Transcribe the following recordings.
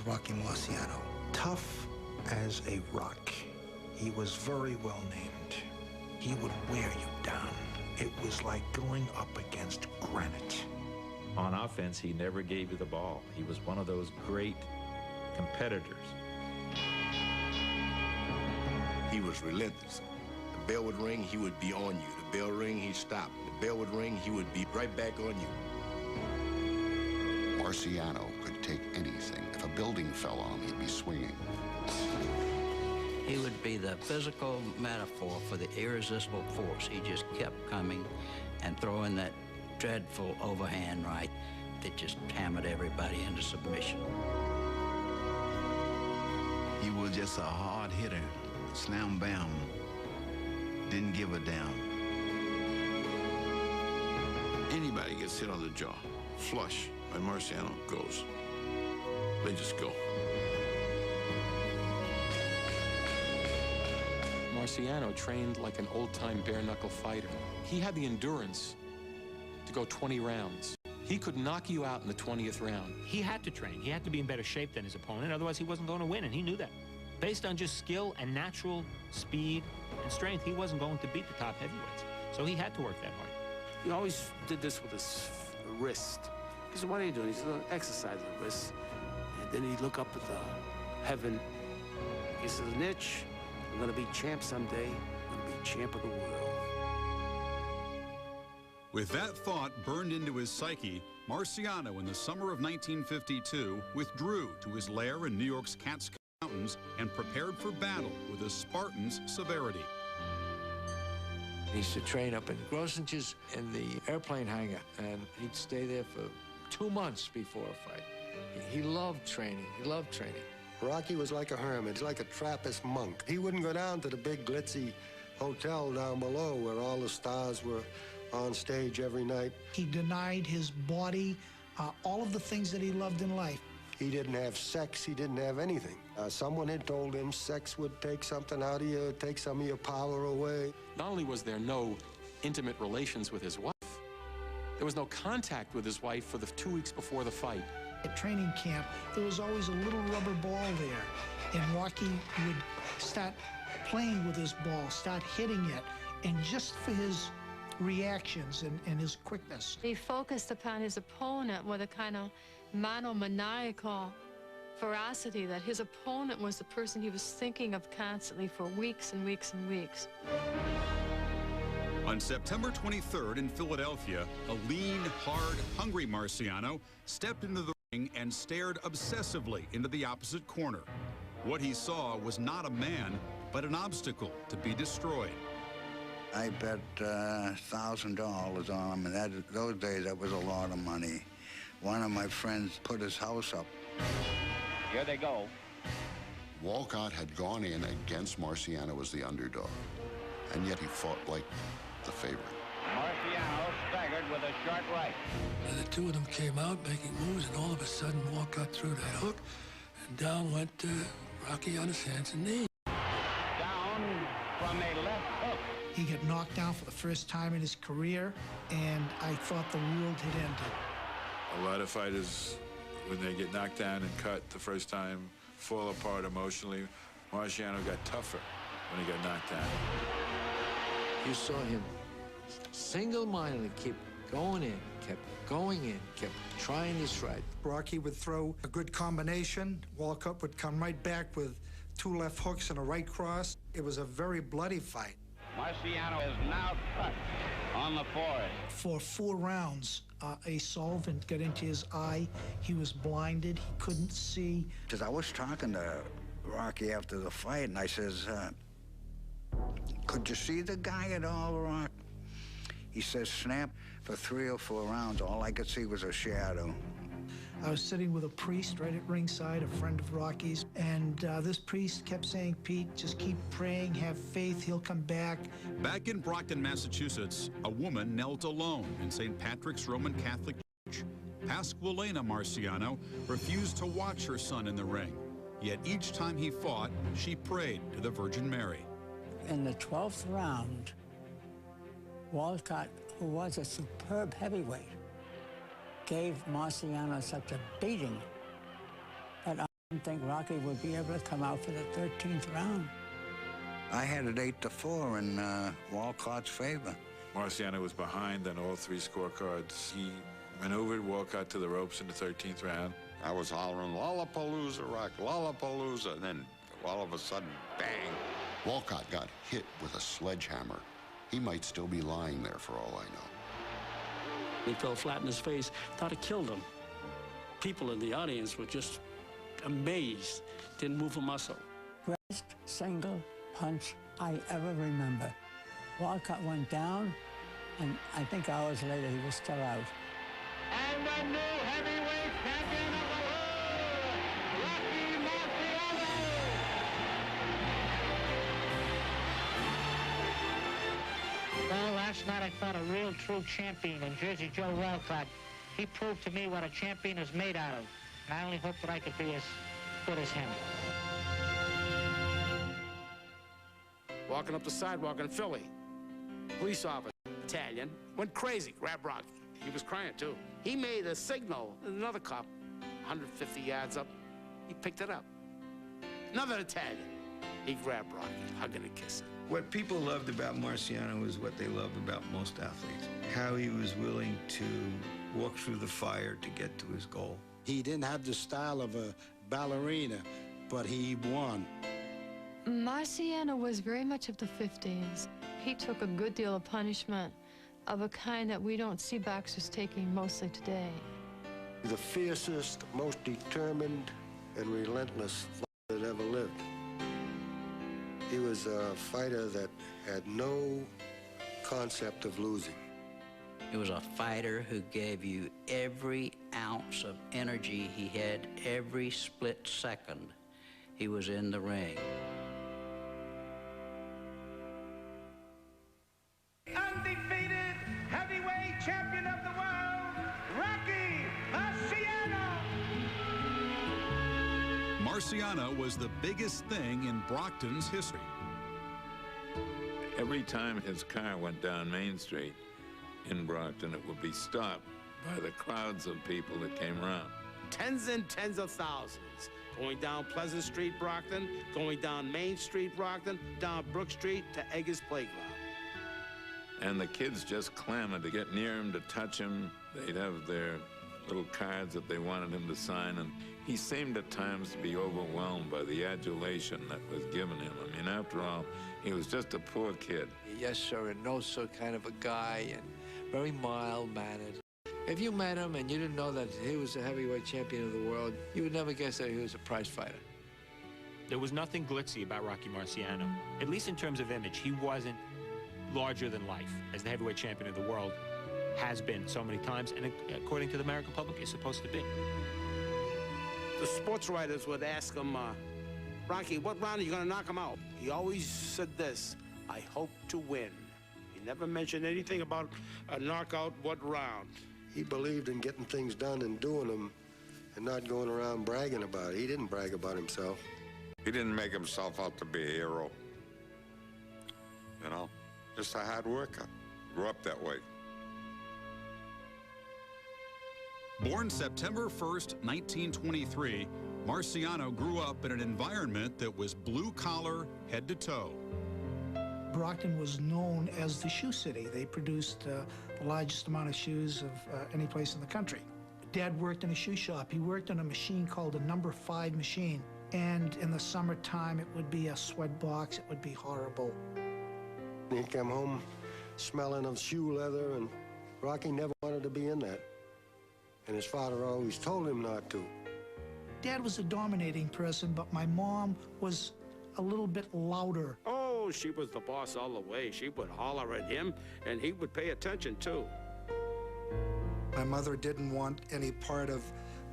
Rocky Marciano. Tough as a rock. He was very well named. He would wear you down. It was like going up against granite. On offense, he never gave you the ball. He was one of those great competitors. He was relentless. The bell would ring, he would be on you. The bell ring, he'd stop. The bell would ring, he would be right back on you. Marciano could take anything. If a building fell on him, he'd be swinging. He would be the physical metaphor for the irresistible force. He just kept coming and throwing that dreadful overhand right that just hammered everybody into submission. He was just a hard hitter, slam bam, didn't give a damn. Anybody gets hit on the jaw, flush, by Marciano goes. They just go. Marciano trained like an old-time bare-knuckle fighter. He had the endurance to go 20 rounds. He could knock you out in the 20th round. He had to train. He had to be in better shape than his opponent, otherwise he wasn't going to win, and he knew that. Based on just skill and natural speed and strength, he wasn't going to beat the top heavyweights. So he had to work that hard. He always did this with his wrist. He said, what are you doing? He said, exercise the wrist. And then he'd look up at the heaven. He says, Nitch, I'm gonna be champ someday. I'm gonna be champ of the world. With that thought burned into his psyche, Marciano in the summer of 1952 withdrew to his lair in New York's Catskill Mountains and prepared for battle with a Spartan's severity. He used to train up in Grossinger's in the airplane hangar, and he'd stay there for 2 months before a fight. He loved training. He loved training. Rocky was like a hermit, like a Trappist monk. He wouldn't go down to the big glitzy hotel down below where all the stars were on stage every night. He denied his body all of the things that he loved in life. He didn't have sex, he didn't have anything. Someone had told him sex would take something out of you, take some of your power away. Not only was there no intimate relations with his wife, there was no contact with his wife for the 2 weeks before the fight. At training camp, there was always a little rubber ball there, and Rocky would start playing with his ball, start hitting it, and just for his reactions and his quickness. He focused upon his opponent with a kind of monomaniacal ferocity that his opponent was the person he was thinking of constantly for weeks and weeks and weeks. On September 23rd in Philadelphia, a lean, hard, hungry Marciano stepped into the ring and stared obsessively into the opposite corner. What he saw was not a man, but an obstacle to be destroyed. I bet $1,000 on him, and those days that was a lot of money. One of my friends put his house up. Here they go. Walcott had gone in against Marciano as the underdog, and yet he fought like the favorite. Marciano staggered with a sharp right. And the two of them came out making moves, and all of a sudden Walcott threw that hook, and down went Rocky on his hands and knees. Down from a left hook. He got knocked down for the first time in his career, and I thought the world had ended. A lot of fighters, when they get knocked down and cut the first time, fall apart emotionally. Marciano got tougher when he got knocked down. You saw him single-mindedly keep going in, kept going in, kept trying his strike. Rocky would throw a good combination. Walcott would come right back with 2 left hooks and a right cross. It was a very bloody fight. Marciano is now cut on the forehead. For 4 rounds, a solvent got into his eye. He was blinded. He couldn't see. Because I was talking to Rocky after the fight, and I says, could you see the guy at all, Rock? He says, Snap, for 3 or 4 rounds, all I could see was a shadow. I was sitting with a priest right at ringside, a friend of Rocky's, and this priest kept saying, Pete, just keep praying, have faith, he'll come back. Back in Brockton, Massachusetts, a woman knelt alone in St. Patrick's Roman Catholic Church. Pasqualina Marciano refused to watch her son in the ring. Yet each time he fought, she prayed to the Virgin Mary. In the 12th round, Walcott, who was a superb heavyweight, gave Marciano such a beating that didn't think Rocky would be able to come out for the 13th round. I had it 8-4 in Walcott's favor. Marciano was behind on all three scorecards. He maneuvered Walcott to the ropes in the 13th round. I was hollering, Lollapalooza, Rock, Lollapalooza, and then all of a sudden, bang. Walcott got hit with a sledgehammer. He might still be lying there for all I know. He fell flat in his face, thought it killed him. People in the audience were just amazed, didn't move a muscle. Greatest single punch I ever remember. Walcott went down, and I think hours later he was still out. And the new heavyweight champion of the world, Rocky Marciano! Well, last night I fought a real true champion in Jersey Joe Walcott. He proved to me what a champion is made out of. And I only hope that I could be as good as him. Walking up the sidewalk in Philly. Police officer, Italian, went crazy, grabbed Rocky. He was crying, too. He made a signal. Another cop, 150 yards up, he picked it up. Another Italian. He grabbed Rocky, hugging and kissing. What people loved about Marciano is what they love about most athletes. How he was willing to walk through the fire to get to his goal. He didn't have the style of a ballerina, but he won. Marciano was very much of the 50s. He took a good deal of punishment of a kind that we don't see boxers taking mostly today. The fiercest, most determined, and relentless fighter that ever lived. He was a fighter that had no concept of losing. He was a fighter who gave you every ounce of energy he had every split second he was in the ring. Undefeated heavyweight champion of the world, Rocky Marciano! Marciano was the biggest thing in Brockton's history. Every time his car went down Main Street in Brockton, it would be stopped by the crowds of people that came around. Tens and tens of thousands. Going down Pleasant Street, Brockton, going down Main Street, Brockton, down Brook Street to Eggers Playground. And the kids just clamored to get near him, to touch him. They'd have their little cards that they wanted him to sign, and he seemed at times to be overwhelmed by the adulation that was given him. I mean, after all, he was just a poor kid. Yes, sir, and no, sir kind of a guy, and very mild-mannered. If you met him and you didn't know that he was the heavyweight champion of the world, you would never guess that he was a prize fighter. There was nothing glitzy about Rocky Marciano. At least in terms of image, he wasn't larger than life, as the heavyweight champion of the world has been so many times, and according to the American public, is supposed to be. The sports writers would ask him, Rocky, what round are you going to knock him out? He always said this, I hope to win. He never mentioned anything about a knockout, what round. He believed in getting things done and doing them and not going around bragging about it. He didn't brag about himself. He didn't make himself out to be a hero. You know, just a hard worker. Grew up that way. Born September 1st, 1923, Marciano grew up in an environment that was blue-collar, head to toe. Brockton was known as the shoe city. They produced the largest amount of shoes of any place in the country. Dad worked in a shoe shop. He worked on a machine called a number 5 machine. And in the summertime, it would be a sweat box. It would be horrible. He'd come home smelling of shoe leather, and Rocky never wanted to be in that. And his father always told him not to. Dad was a dominating person, but my mom was a little bit louder. Oh, she was the boss all the way. She would holler at him, and he would pay attention, too. My mother didn't want any part of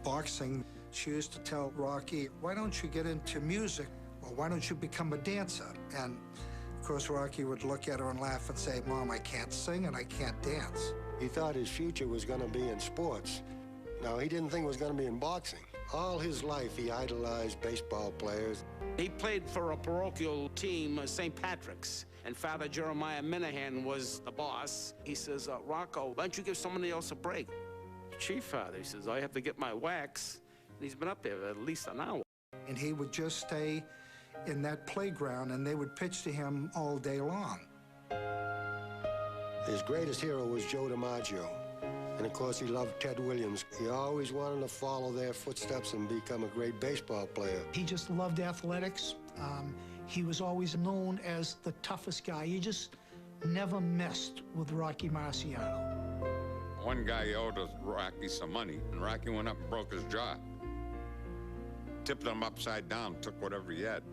boxing. She used to tell Rocky, why don't you get into music? Or why don't you become a dancer? And of course, Rocky would look at her and laugh and say, Mom, I can't sing and I can't dance. He thought his future was going to be in sports. No, he didn't think it was going to be in boxing. All his life, he idolized baseball players. He played for a parochial team, St. Patrick's, and Father Jeremiah Minahan was the boss. He says, Rocco, why don't you give somebody else a break? Chief, Father, he says, I have to get my wax. And he's been up there at least an hour. And he would just stay in that playground, and they would pitch to him all day long. His greatest hero was Joe DiMaggio. And of course, he loved Ted Williams. He always wanted to follow their footsteps and become a great baseball player. He just loved athletics. He was always known as the toughest guy. He just never messed with Rocky Marciano. One guy owed Rocky some money, and Rocky went up and broke his jaw. Tipped him upside down, took whatever he had.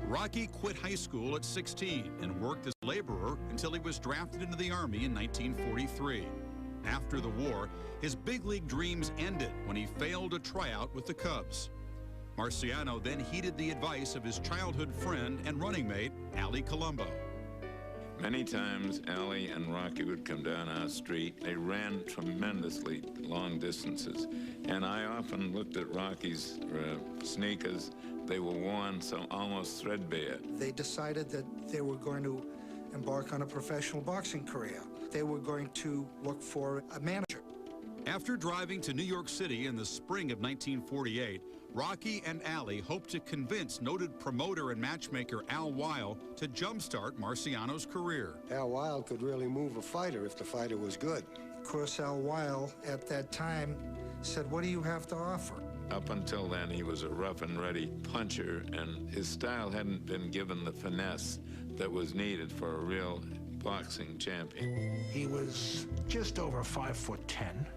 Rocky quit high school at 16 and worked as a laborer until he was drafted into the Army in 1943. After the war, his big league dreams ended when he failed to try out with the Cubs. Marciano then heeded the advice of his childhood friend and running mate, Allie Colombo. Many times, Allie and Rocky would come down our street. They ran tremendously long distances. And I often looked at Rocky's sneakers. They were worn so almost threadbare. They decided that they were going to embark on a professional boxing career. They were going to look for a manager. After driving to New York City in the spring of 1948, Rocky and Allie hoped to convince noted promoter and matchmaker Al Weil to jumpstart Marciano's career. Al Weil could really move a fighter if the fighter was good. Of course, Al Weil at that time said, "What do you have to offer?" Up until then, he was a rough and ready puncher, and his style hadn't been given the finesse that was needed for a real boxing champion. He was just over 5'10".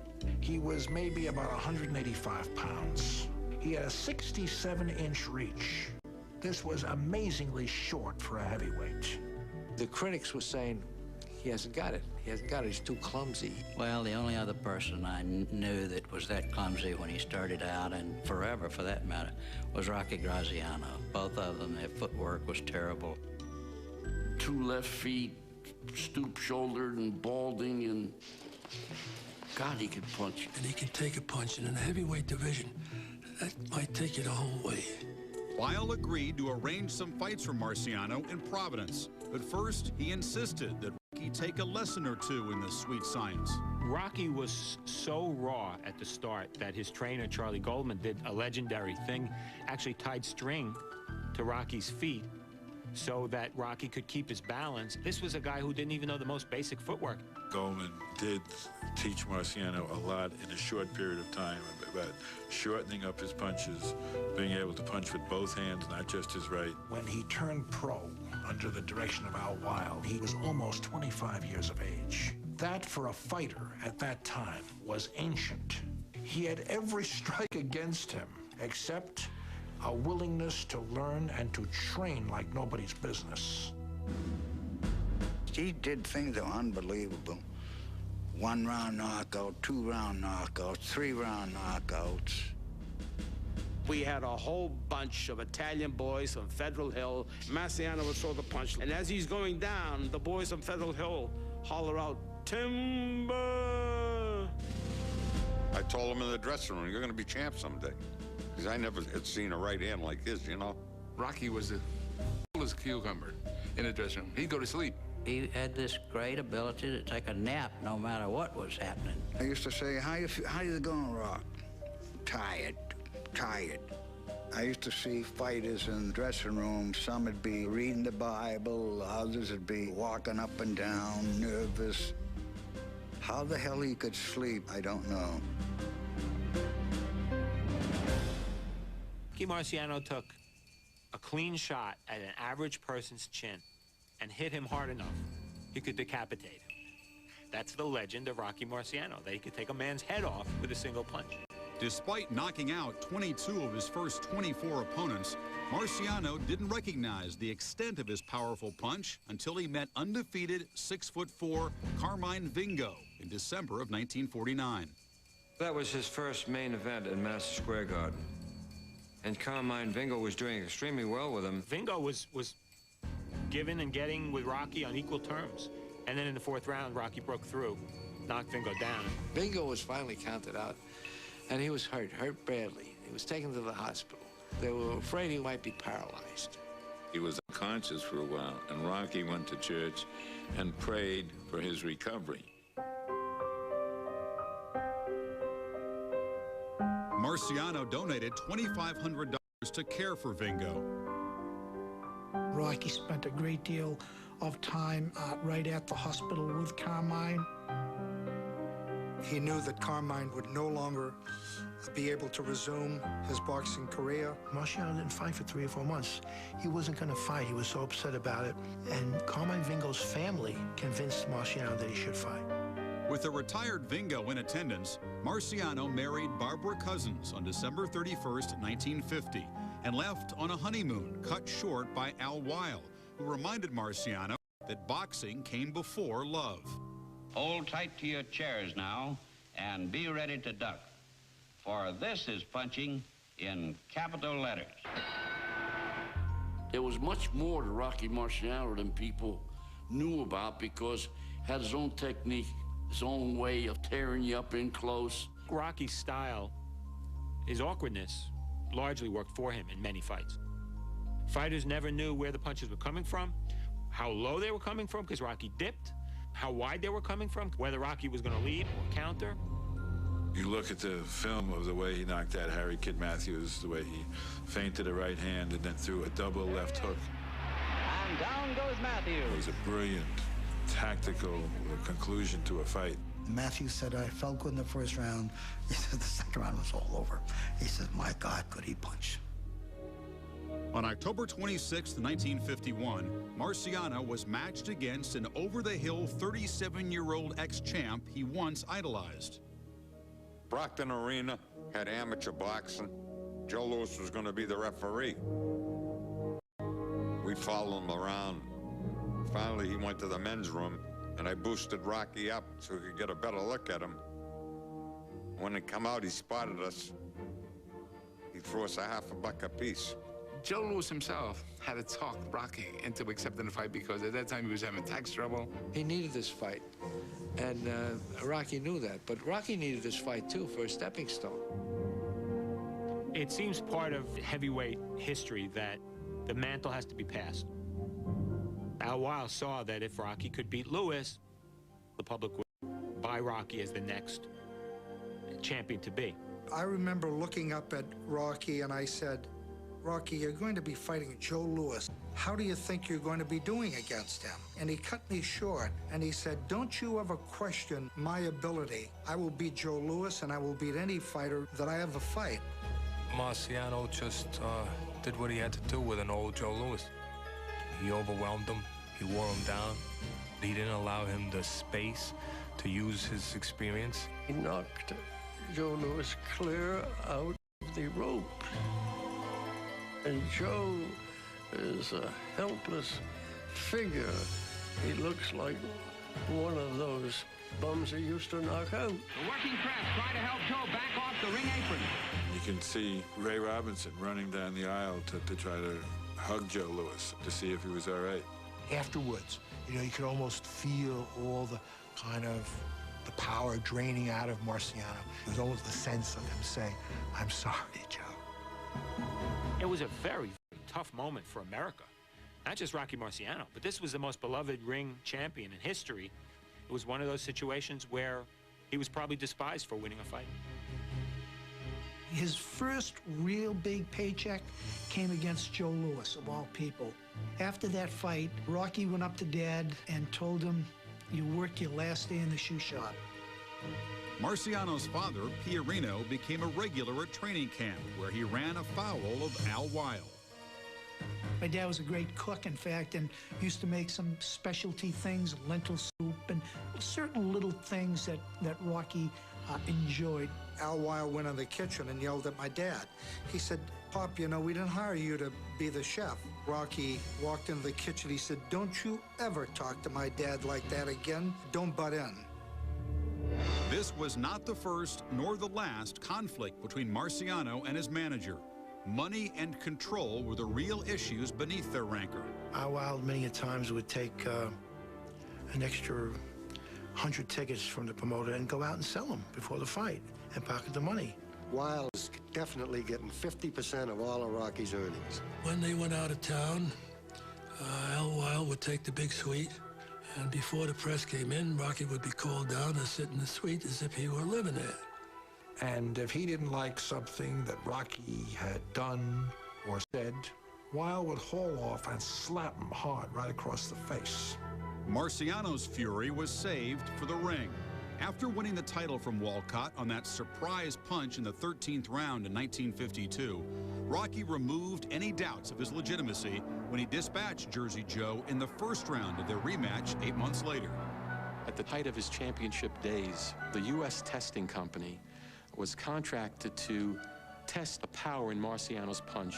He was maybe about 185 pounds. He had a 67-inch reach. This was amazingly short for a heavyweight. The critics were saying, he hasn't got it. He hasn't got it. He's too clumsy. Well, the only other person I knew that was that clumsy when he started out, and forever for that matter, was Rocky Graziano. Both of them, their footwork was terrible. 2 left feet, stoop-shouldered and balding, and God, he could punch. And he could take a punch in a heavyweight division. That might take you the whole way. Weil agreed to arrange some fights for Marciano in Providence, but first he insisted that Rocky take a lesson or two in this sweet science. Rocky was so raw at the start that his trainer, Charlie Goldman, did a legendary thing, actually tied string to Rocky's feet so that Rocky could keep his balance. This was a guy who didn't even know the most basic footwork. Goldman did teach Marciano a lot in a short period of time about shortening up his punches, being able to punch with both hands, not just his right. When he turned pro under the direction of Al Weil, he was almost 25 years of age. That, for a fighter at that time, was ancient. He had every strike against him, except a willingness to learn and to train like nobody's business. He did things that were unbelievable. 1-round knockout, 2-round knockouts, 3-round knockouts. We had a whole bunch of Italian boys from Federal Hill. Marciano would throw the punch, and as he's going down, the boys from Federal Hill holler out, "Timber!" I told him in the dressing room, "You're going to be champ someday." Because I never had seen a right hand like his, you know? Rocky was the coolest cucumber in the dressing room. He'd go to sleep. He had this great ability to take a nap no matter what was happening. I used to say, how you going, Rock? Tired, tired. I used to see fighters in the dressing room. Some would be reading the Bible, others would be walking up and down, nervous. How the hell he could sleep, I don't know. Rocky Marciano took a clean shot at an average person's chin and hit him hard enough, he could decapitate him. That's the legend of Rocky Marciano, that he could take a man's head off with a single punch. Despite knocking out 22 of his first 24 opponents, Marciano didn't recognize the extent of his powerful punch until he met undefeated 6'4" Carmine Vingo in December of 1949. That was his first main event in Madison Square Garden. And Carmine Vingo was doing extremely well with him. Vingo was giving and getting with Rocky on equal terms. And then in the 4th round, Rocky broke through, knocked Vingo down. Vingo was finally counted out, and he was hurt badly. He was taken to the hospital. They were afraid he might be paralyzed. He was unconscious for a while, and Rocky went to church and prayed for his recovery. Marciano donated $2,500 to care for Vingo. Rocky spent a great deal of time right at the hospital with Carmine. He knew that Carmine would no longer be able to resume his boxing career. Marciano didn't fight for 3 or 4 months. He wasn't going to fight. He was so upset about it. And Carmine Vingo's family convinced Marciano that he should fight. With a retired Vingo in attendance, Marciano married Barbara Cousins on December 31st, 1950, and left on a honeymoon cut short by Al Weil, who reminded Marciano that boxing came before love. Hold tight to your chairs now and be ready to duck, for this is punching in capital letters. There was much more to Rocky Marciano than people knew about because he had his own technique, his own way of tearing you up in close. Rocky's style, his awkwardness, largely worked for him in many fights. Fighters never knew where the punches were coming from, how low they were coming from, because Rocky dipped, how wide they were coming from, whether Rocky was going to lead or counter. You look at the film of the way he knocked out Harry Kid Matthews, the way he feinted a right hand and then threw a double left hook. And down goes Matthews. It was a brilliant, tactical conclusion to a fight. Matthews said, I felt good in the first round. He said the second round was all over. He says, my God, could he punch. On October 26, 1951, Marciano was matched against an over-the-hill 37-year-old ex-champ he once idolized. Brockton Arena had amateur boxing. Joe Louis was going to be the referee. We followed him around. Finally, he went to the men's room, and I boosted Rocky up so we could get a better look at him. When he come out, he spotted us. He threw us a $50 apiece. Joe Louis himself had to talk Rocky into accepting the fight because at that time he was having tax trouble. He needed this fight, and Rocky knew that. But Rocky needed this fight, too, for a stepping stone. It seems part of heavyweight history that the mantle has to be passed. Al Weil saw that if Rocky could beat Louis, the public would buy Rocky as the next champion to be. I remember looking up at Rocky and I said, Rocky, you're going to be fighting Joe Louis. How do you think you're going to be doing against him? And he cut me short and he said, don't you ever question my ability. I will beat Joe Louis and I will beat any fighter that I ever fight. Marciano just did what he had to do with an old Joe Louis. He overwhelmed him, he wore him down. He didn't allow him the space to use his experience. He knocked Joe Louis clear out of the ropes. And Joe is a helpless figure. He looks like one of those bums he used to knock out. The working press try to help Joe back off the ring apron. You can see Ray Robinson running down the aisle to try to hug Joe Louis to see if he was all right. Afterwards, you know, you could almost feel all the kind of the power draining out of Marciano. There was almost the sense of him saying, I'm sorry, Joe. It was a very, very tough moment for America. Not just Rocky Marciano, but this was the most beloved ring champion in history. It was one of those situations where he was probably despised for winning a fight. His first real big paycheck came against Joe Louis, of all people. After that fight, Rocky went up to Dad and told him, you work your last day in the shoe shop. Marciano's father, Pierino, became a regular at training camp, where he ran afoul of Al Weil. My dad was a great cook, in fact, and used to make some specialty things, lentil soup, and certain little things that Rocky enjoyed. Al Weil went in the kitchen and yelled at my dad. He said, Pop, you know, we didn't hire you to be the chef. Rocky walked into the kitchen. He said, don't you ever talk to my dad like that again. Don't butt in. This was not the first nor the last conflict between Marciano and his manager. Money and control were the real issues beneath their rancor. Al Weil many a times would take an extra 100 tickets from the promoter and go out and sell them before the fight and pocket the money. Weil was definitely getting 50% of all of Rocky's earnings. When they went out of town, Al Weil would take the big suite, and before the press came in, Rocky would be called down and sit in the suite as if he were living there. And if he didn't like something that Rocky had done or said, Weil would haul off and slap him hard right across the face. Marciano's fury was saved for the ring. After winning the title from Walcott on that surprise punch in the 13th round in 1952, Rocky removed any doubts of his legitimacy when he dispatched Jersey Joe in the first round of their rematch 8 months later. At the height of his championship days, the U.S. testing company was contracted to test the power in Marciano's punch.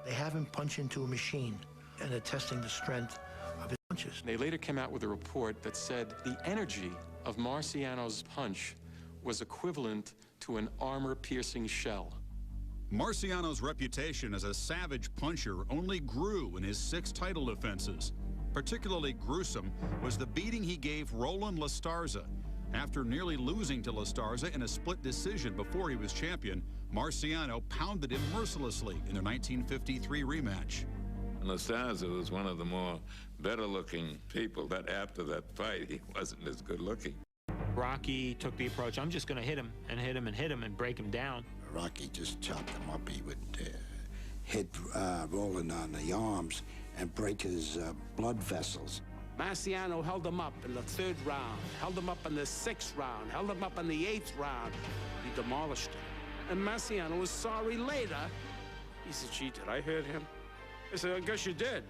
They have him punch into a machine, and they're testing the strength of his punches. They later came out with a report that said the energy of Marciano's punch was equivalent to an armor-piercing shell. Marciano's reputation as a savage puncher only grew in his 6 title defenses. Particularly gruesome was the beating he gave Roland Lastarza. After nearly losing to Lastarza in a split decision before he was champion, Marciano pounded him mercilessly in their 1953 rematch. Lastarza was one of the more better-looking people, but after that fight, he wasn't as good-looking. Rocky took the approach, I'm just going to hit him and hit him and hit him and break him down. Rocky just chopped him up. He would hit Roland on the arms and break his blood vessels. Marciano held him up in the 3rd round, held him up in the 6th round, held him up in the 8th round. He demolished him. And Marciano was sorry later. He said, gee, did I hurt him? I said, I guess you did.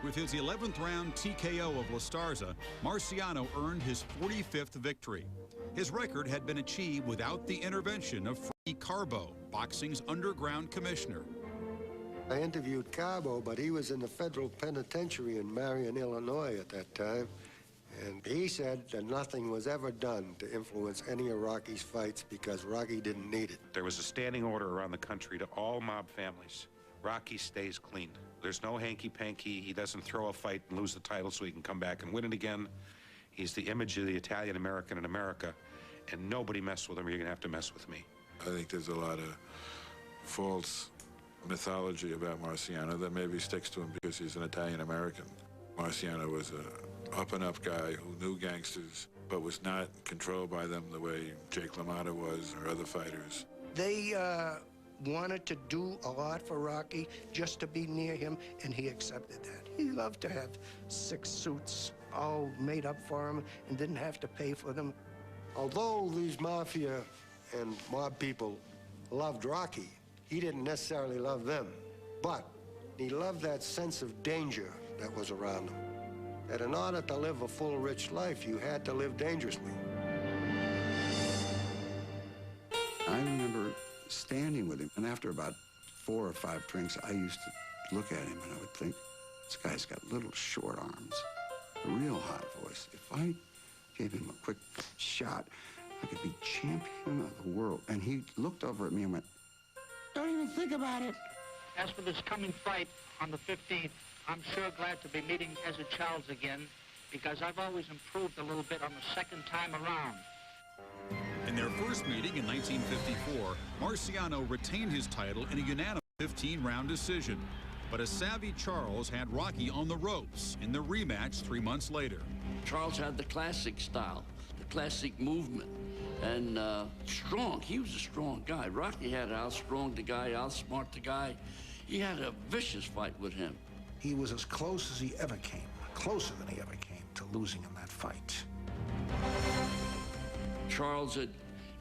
With his 11th round TKO of Lastarza, Marciano earned his 45th victory. His record had been achieved without the intervention of Freddie Carbo, boxing's underground commissioner. I interviewed Carbo, but he was in the federal penitentiary in Marion, Illinois at that time. And he said that nothing was ever done to influence any of Rocky's fights because Rocky didn't need it. There was a standing order around the country to all mob families. Rocky stays clean. There's no hanky-panky. He doesn't throw a fight and lose the title so he can come back and win it again. He's the image of the Italian-American in America, and nobody mess with him or you're going to have to mess with me. I think there's a lot of false mythology about Marciano that maybe sticks to him because he's an Italian-American. Marciano was a up-and-up guy who knew gangsters, but was not controlled by them the way Jake LaMotta was or other fighters. They wanted to do a lot for Rocky just to be near him, and he accepted that. He loved to have 6 suits all made up for him and didn't have to pay for them. Although these mafia and mob people loved Rocky, he didn't necessarily love them, but he loved that sense of danger that was around him. That in order to live a full, rich life, you had to live dangerously. I remember standing with him, and after about 4 or 5 drinks, I used to look at him and I would think, this guy's got little short arms, a real high voice. If I gave him a quick shot, I could be champion of the world. And he looked over at me and went, don't even think about it. As for this coming fight on the 15th, I'm sure glad to be meeting Ezra Charles again because I've always improved a little bit on the 2nd time around. In their first meeting in 1954, Marciano retained his title in a unanimous 15-round decision. But a savvy Charles had Rocky on the ropes in the rematch 3 months later. Charles had the classic style, the classic movement, and strong. He was a strong guy. Rocky had to outstrong the guy, outsmart the guy. He had a vicious fight with him. He was as close as he ever came, closer than he ever came to losing in that fight. Charles had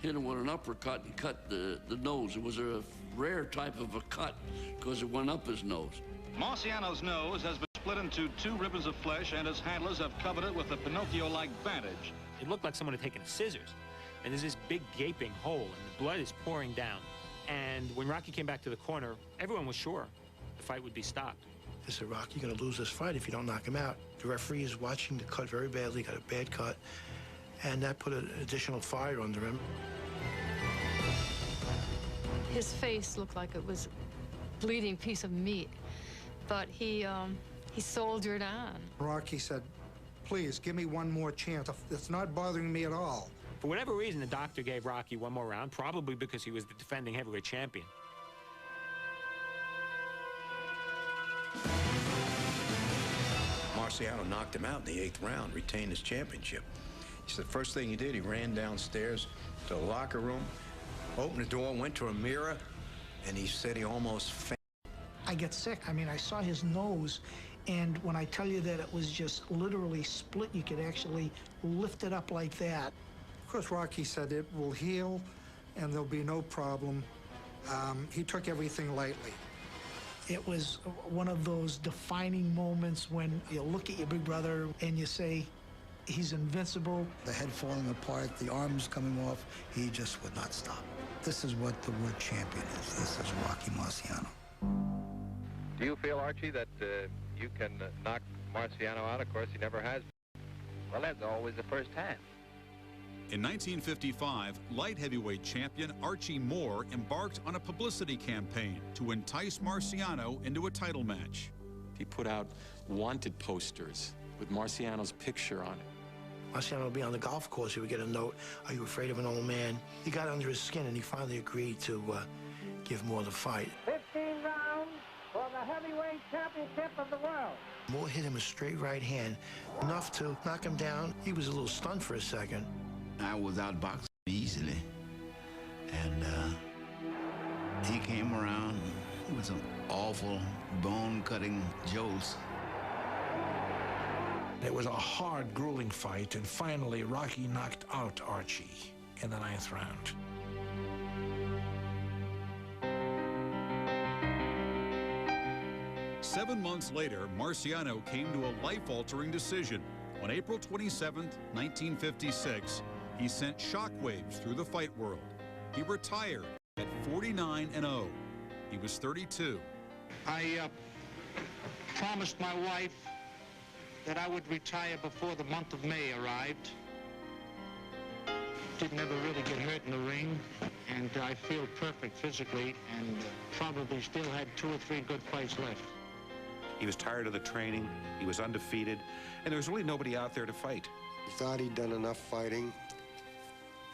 hit him with an uppercut and cut the nose. It was a rare type of a cut because it went up his nose. Marciano's nose has been split into 2 ribbons of flesh, and his handlers have covered it with a Pinocchio-like bandage. It looked like someone had taken scissors, and there's this big gaping hole, and the blood is pouring down. And when Rocky came back to the corner, everyone was sure the fight would be stopped. They said, Rocky, you're going to lose this fight if you don't knock him out. The referee is watching the cut very badly, got a bad cut, and that put an additional fire under him. His face looked like it was a bleeding piece of meat, but he soldiered on. Rocky said, please, give me one more chance. It's not bothering me at all. For whatever reason, the doctor gave Rocky one more round, probably because he was the defending heavyweight champion. Marciano knocked him out in the 8th round, retained his championship. He said the first thing he did, he ran downstairs to the locker room, opened the door, went to a mirror, and he said he almost fainted. I get sick. I mean, I saw his nose, and when I tell you that it was just literally split, you could actually lift it up like that. Of course, Rocky said it will heal and there'll be no problem. He took everything lightly. It was one of those defining moments when you look at your big brother and you say, he's invincible. The head falling apart, the arms coming off, he just would not stop. This is what the word champion is. This is Rocky Marciano. Do you feel, Archie, that you can knock Marciano out? Of course, he never has. Well, that's always the first time. In 1955, light heavyweight champion Archie Moore embarked on a publicity campaign to entice Marciano into a title match. He put out wanted posters with Marciano's picture on it. Marciano would be on the golf course. He would get a note, "Are you afraid of an old man?" He got under his skin, and he finally agreed to give Moore the fight. 15 rounds for the heavyweight championship of the world. Moore hit him a straight right hand, enough to knock him down. He was a little stunned for a second. I was outboxing easily, and he came around with some awful bone-cutting jolts. It was a hard, grueling fight, and finally Rocky knocked out Archie in the 9th round. Seven months later, Marciano came to a life-altering decision. On April 27, 1956, he sent shockwaves through the fight world. He retired at 49-0. He was 32. I promised my wife that I would retire before the month of May arrived. Didn't ever really get hurt in the ring, and I feel perfect physically, and probably still had 2 or 3 good fights left. He was tired of the training, he was undefeated, and there was really nobody out there to fight. He thought he'd done enough fighting.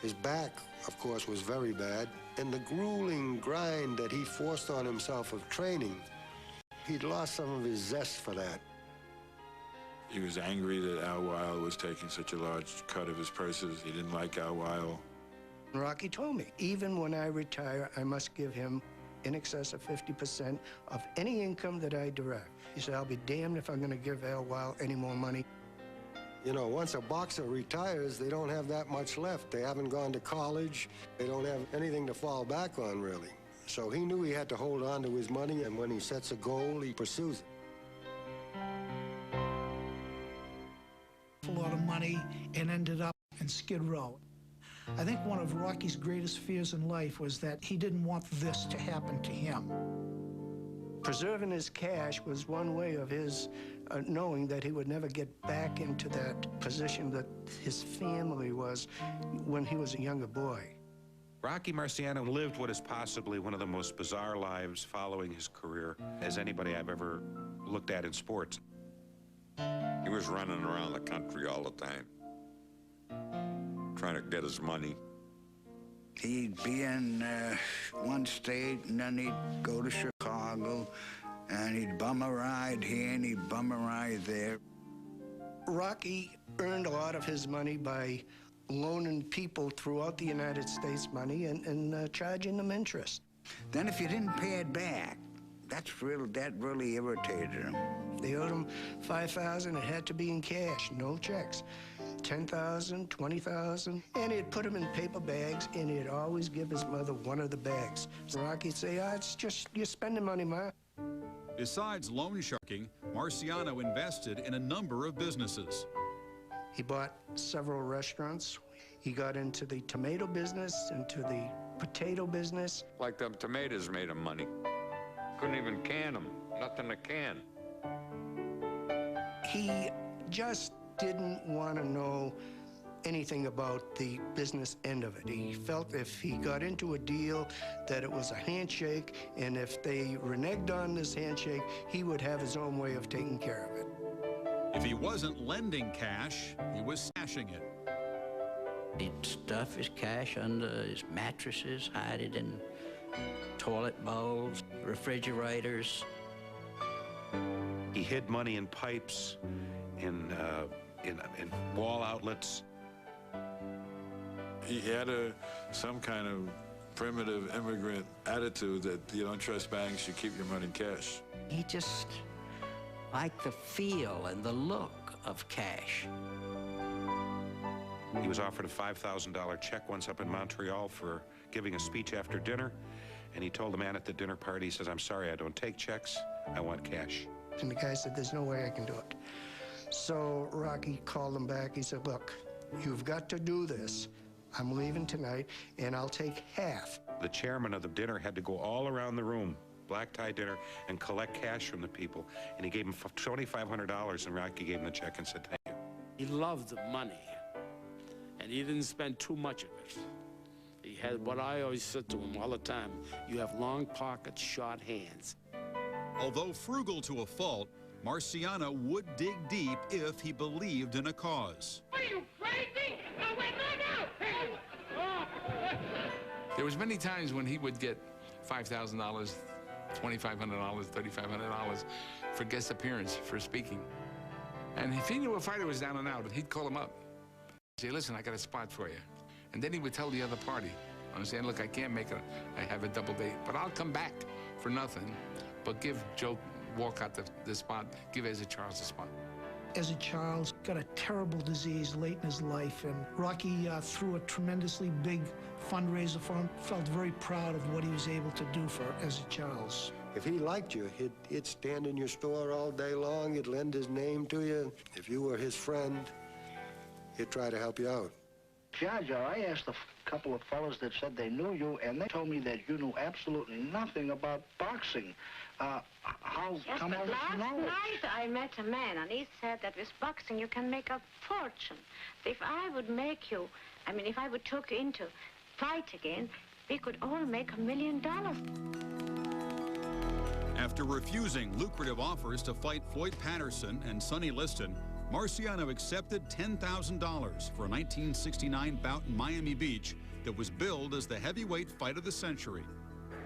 His back, of course, was very bad, and the grueling grind that he forced on himself of training, he'd lost some of his zest for that. He was angry that Al Weil was taking such a large cut of his purses. He didn't like Al Weil. Rocky told me, even when I retire, I must give him in excess of 50% of any income that I direct. He said, I'll be damned if I'm going to give Al Weil any more money. You know, once a boxer retires, they don't have that much left. They haven't gone to college. They don't have anything to fall back on, really. So he knew he had to hold on to his money, and when he sets a goal, he pursues it. A lot of money and ended up in Skid Row. I think one of Rocky's greatest fears in life was that he didn't want this to happen to him. Preserving his cash was one way of his knowing that he would never get back into that position that his family was when he was a younger boy. Rocky Marciano lived what is possibly one of the most bizarre lives following his career as anybody I've ever looked at in sports. He was running around the country all the time, trying to get his money. He'd be in one state, and then he'd go to Chicago, and he'd bum a ride here, and he'd bum a ride there. Rocky earned a lot of his money by loaning people throughout the United States money and charging them interest. Then if you didn't pay it back, that really irritated him. They owed him $5,000. It had to be in cash, no checks. $10,000, $20,000, and he'd put them in paper bags, and he'd always give his mother one of the bags. So Rocky'd say, it's just, you're spending money, Ma. Besides loan sharking, Marciano invested in a number of businesses. He bought several restaurants. He got into the tomato business, into the potato business. Like them tomatoes made him money. Couldn't even can them, nothing to can. He just didn't want to know anything about the business end of it. He felt if he got into a deal that it was a handshake, and if they reneged on this handshake, he would have his own way of taking care of it. If he wasn't lending cash, he was stashing it. He'd stuff his cash under his mattresses, hide it in toilet bowls, refrigerators. He hid money in pipes, in wall outlets. He had some kind of primitive immigrant attitude that you don't trust banks, you keep your money in cash. He just liked the feel and the look of cash. He was offered a $5,000 check once up in Montreal for giving a speech after dinner, and he told the man at the dinner party, he says, "I'm sorry, I don't take checks, I want cash." And the guy said, "There's no way I can do it." So Rocky called him back. He said, "Look, you've got to do this. I'm leaving tonight, and I'll take half." The chairman of the dinner had to go all around the room, black tie dinner, and collect cash from the people. And he gave him $2,500, and Rocky gave him the check and said, "Thank you." He loved the money, and he didn't spend too much of it. He had what I always said to him all the time: you have long pockets, short hands. Although frugal to a fault, Marciano would dig deep if he believed in a cause. Are you crazy? No, wait, no! There was many times when he would get $5,000, $2,500, $3,500 for guest appearance, for speaking. And if he knew a fighter was down and out, he'd call him up. He'd say, "Listen, I got a spot for you." And then he would tell the other party, I'm saying, "Look, I can't make it. I have a double date, but I'll come back for nothing. But give Joe Walcott the spot, give Ezra Charles the spot." As a child, got a terrible disease late in his life, and Rocky threw a tremendously big fundraiser for him. Felt very proud of what he was able to do for Ezra Charles. If he liked you, he'd stand in your store all day long. He'd lend his name to you. If you were his friend, he'd try to help you out. Judge, I asked a couple of fellas that said they knew you, and they told me that you knew absolutely nothing about boxing. How come on? Last night I met a man, and he said that with boxing you can make a fortune. If I would make you, if I would take you into fight again, we could all make $1 million. After refusing lucrative offers to fight Floyd Patterson and Sonny Liston, Marciano accepted $10,000 for a 1969 bout in Miami Beach that was billed as the heavyweight fight of the century.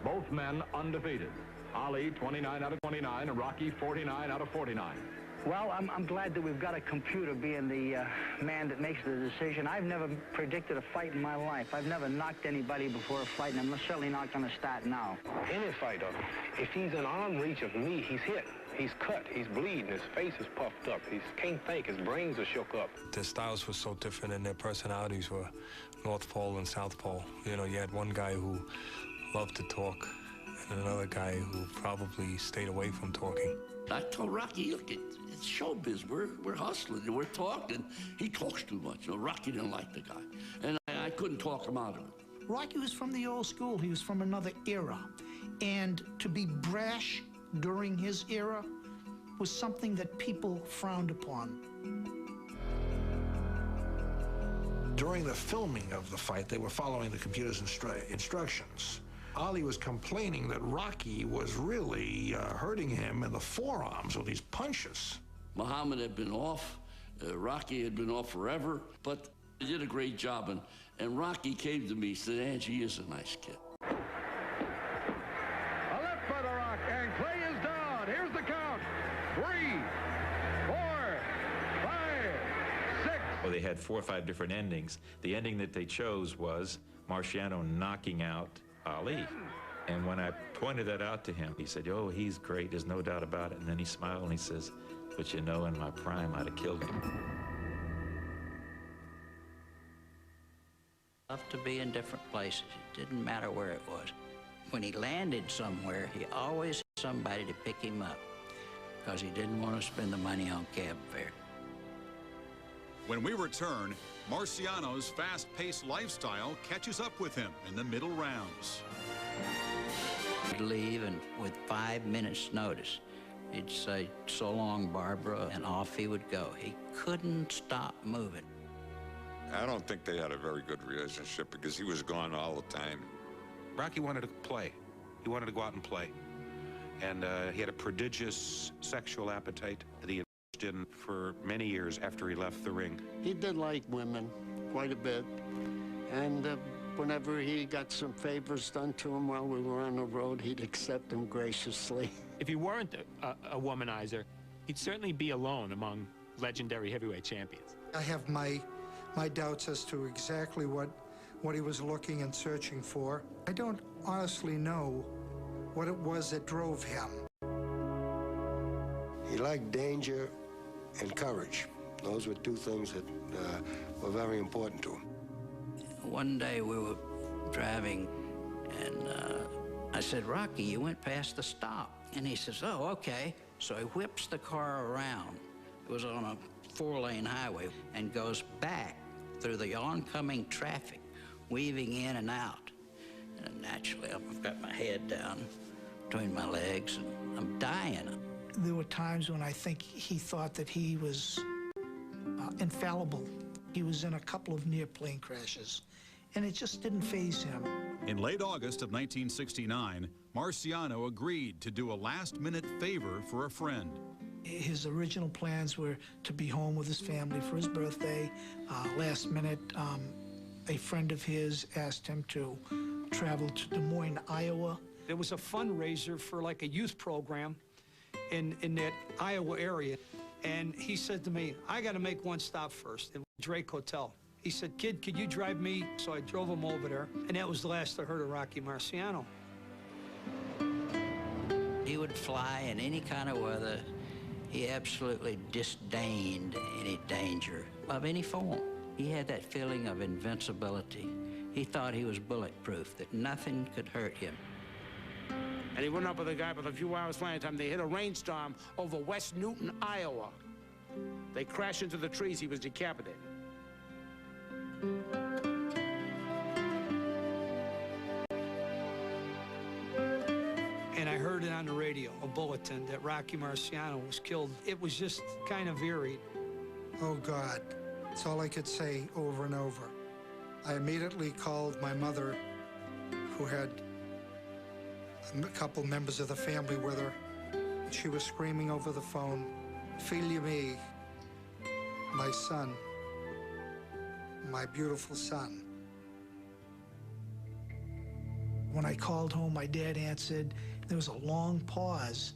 Both men undefeated. Ali 29 out of 29 and Rocky 49 out of 49. Well, I'm glad that we've got a computer being the man that makes the decision. I've never predicted a fight in my life. I've never knocked anybody before a fight, and I'm certainly not going to start now. Any fighter, if he's in arm reach of me, he's hit. He's cut, he's bleeding, his face is puffed up, he can't think, his brains are shook up. Their styles were so different and their personalities were North Pole and South Pole. You know, you had one guy who loved to talk and another guy who probably stayed away from talking. I told Rocky, look, it's showbiz. We're hustling, we're talking. He talks too much. Rocky didn't like the guy, and I couldn't talk him out of it. Rocky was from the old school. He was from another era. And to be brash during his era was something that people frowned upon. During the filming of the fight, they were following the computer's instructions. Ali was complaining that Rocky was really hurting him in the forearms with these punches. Muhammad had been off. Rocky had been off forever, but he did a great job. And Rocky came to me and said, "Angie is a nice kid." A left by the Rock, and Clay is down. Here's the count. 3, 4, 5, 6. Well, they had 4 or 5 different endings. The ending that they chose was Marciano knocking out Ali. And when I pointed that out to him, he said, "Oh, he's great, there's no doubt about it." And then he smiled and he says, "But you know, in my prime, I'd have killed him." Loved to be in different places. It didn't matter where it was. When he landed somewhere, he always had somebody to pick him up because he didn't want to spend the money on cab fare. When we return, Marciano's fast-paced lifestyle catches up with him in the middle rounds. He'd leave, and with 5 minutes' notice, he'd say, "So long, Barbara," and off he would go. He couldn't stop moving. I don't think they had a very good relationship because he was gone all the time. Rocky wanted to play. He wanted to go out and play. And he had a prodigious sexual appetite that he indulged in for many years after he left the ring. He did like women quite a bit. And whenever he got some favors done to him while we were on the road, he'd accept them graciously. If he weren't a womanizer, he'd certainly be alone among legendary heavyweight champions. I have my doubts as to exactly what what he was looking and searching for. I don't honestly know what it was that drove him. He liked danger and courage. Those were two things that were very important to him. One day we were driving, and I said, Rocky, you went past the stop. And he says, oh, okay. So he whips the car around. It was on a 4-lane highway, and goes back through the oncoming traffic, weaving in and out. And naturally, I've got my head down between my legs, and I'm dying. There were times when I think he thought that he was infallible. He was in a couple of near plane crashes, and it just didn't faze him. In late August of 1969, Marciano agreed to do a last-minute favor for a friend. His original plans were to be home with his family for his birthday. Last minute, a friend of his asked him to travel to Des Moines, Iowa. There was a fundraiser for like a youth program in that Iowa area. And he said to me, I got to make one stop first, in Drake Hotel. He said, kid, could you drive me? So I drove him over there, and that was the last I heard of Rocky Marciano. He would fly in any kind of weather. He absolutely disdained any danger of any form. He had that feeling of invincibility. He thought he was bulletproof, that nothing could hurt him. And he went up with a guy with a few hours flying time. They hit a rainstorm over West Newton, Iowa. They crashed into the trees. He was decapitated. And I heard it on the radio, a bulletin that Rocky Marciano was killed. It was just kind of eerie. Oh, God. That's all I could say over and over. I immediately called my mother, who had a couple members of the family with her. She was screaming over the phone, "Figlio me, my son, my beautiful son." When I called home, my dad answered. There was a long pause,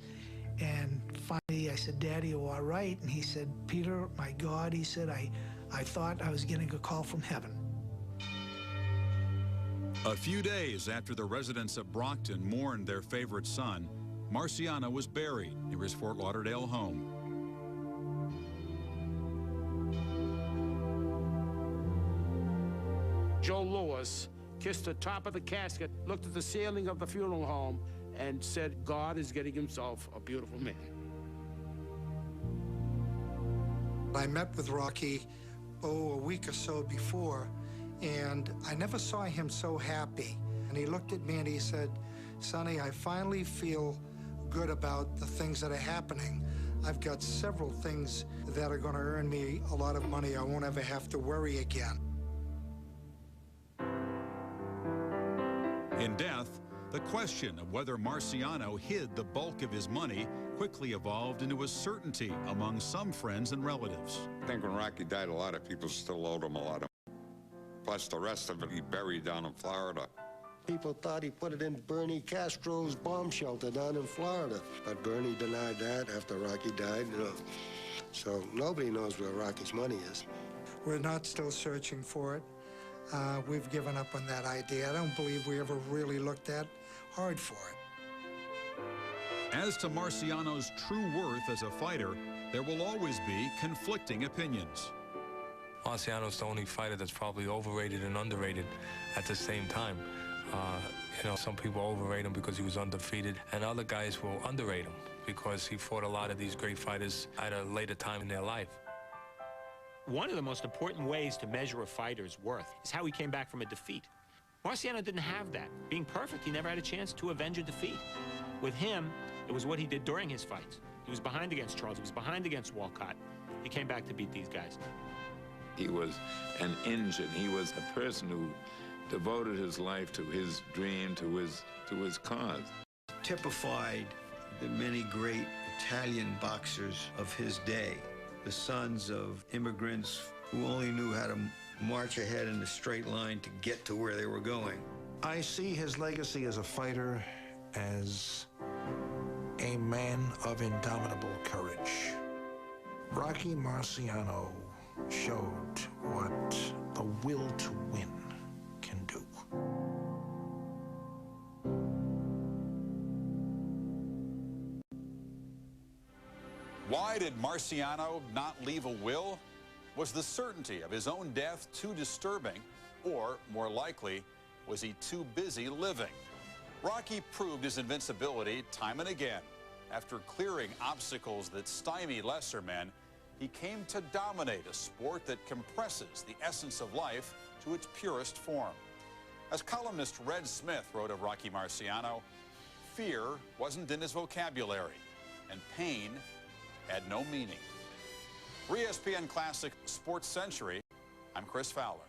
and finally I said, Daddy, are you all right? And he said, Peter, my God, he said, I thought I was getting a call from heaven. A few days after the residents of Brockton mourned their favorite son, Marciano was buried near his Fort Lauderdale home. Joe Louis kissed the top of the casket, looked at the ceiling of the funeral home, and said, God is getting himself a beautiful man. I met with Rocky, a week or so before, and I never saw him so happy. And he looked at me and he said, Sonny, I finally feel good about the things that are happening. I've got several things that are going to earn me a lot of money. I won't ever have to worry again. In death, the question of whether Marciano hid the bulk of his money quickly evolved into a certainty among some friends and relatives. I think when Rocky died, a lot of people still owed him a lot of money. Plus the rest of it he buried down in Florida. People thought he put it in Bernie Castro's bomb shelter down in Florida. But Bernie denied that after Rocky died. So nobody knows where Rocky's money is. We're not still searching for it. We've given up on that idea. I don't believe we ever really looked that hard for it. As to Marciano's true worth as a fighter, there will always be conflicting opinions. Marciano's the only fighter that's probably overrated and underrated at the same time. Some people overrate him because he was undefeated, and other guys will underrate him because he fought a lot of these great fighters at a later time in their life. One of the most important ways to measure a fighter's worth is how he came back from a defeat. Marciano didn't have that. Being perfect, he never had a chance to avenge a defeat. With him, it was what he did during his fights. He was behind against Charles. He was behind against Walcott. He came back to beat these guys. He was an engine. He was a person who devoted his life to his dream, to his cause. Typified the many great Italian boxers of his day, the sons of immigrants who only knew how to march ahead in a straight line to get to where they were going. I see his legacy as a fighter as a man of indomitable courage. Rocky Marciano showed what the will to win can Why did Marciano not leave a will? Was the certainty of his own death too disturbing, or more likely, was he too busy living? Rocky proved his invincibility time and again. After clearing obstacles that stymie lesser men, he came to dominate a sport that compresses the essence of life to its purest form. As columnist Red Smith wrote of Rocky Marciano, fear wasn't in his vocabulary, and pain had no meaning. For ESPN Classic Sports Century, I'm Chris Fowler.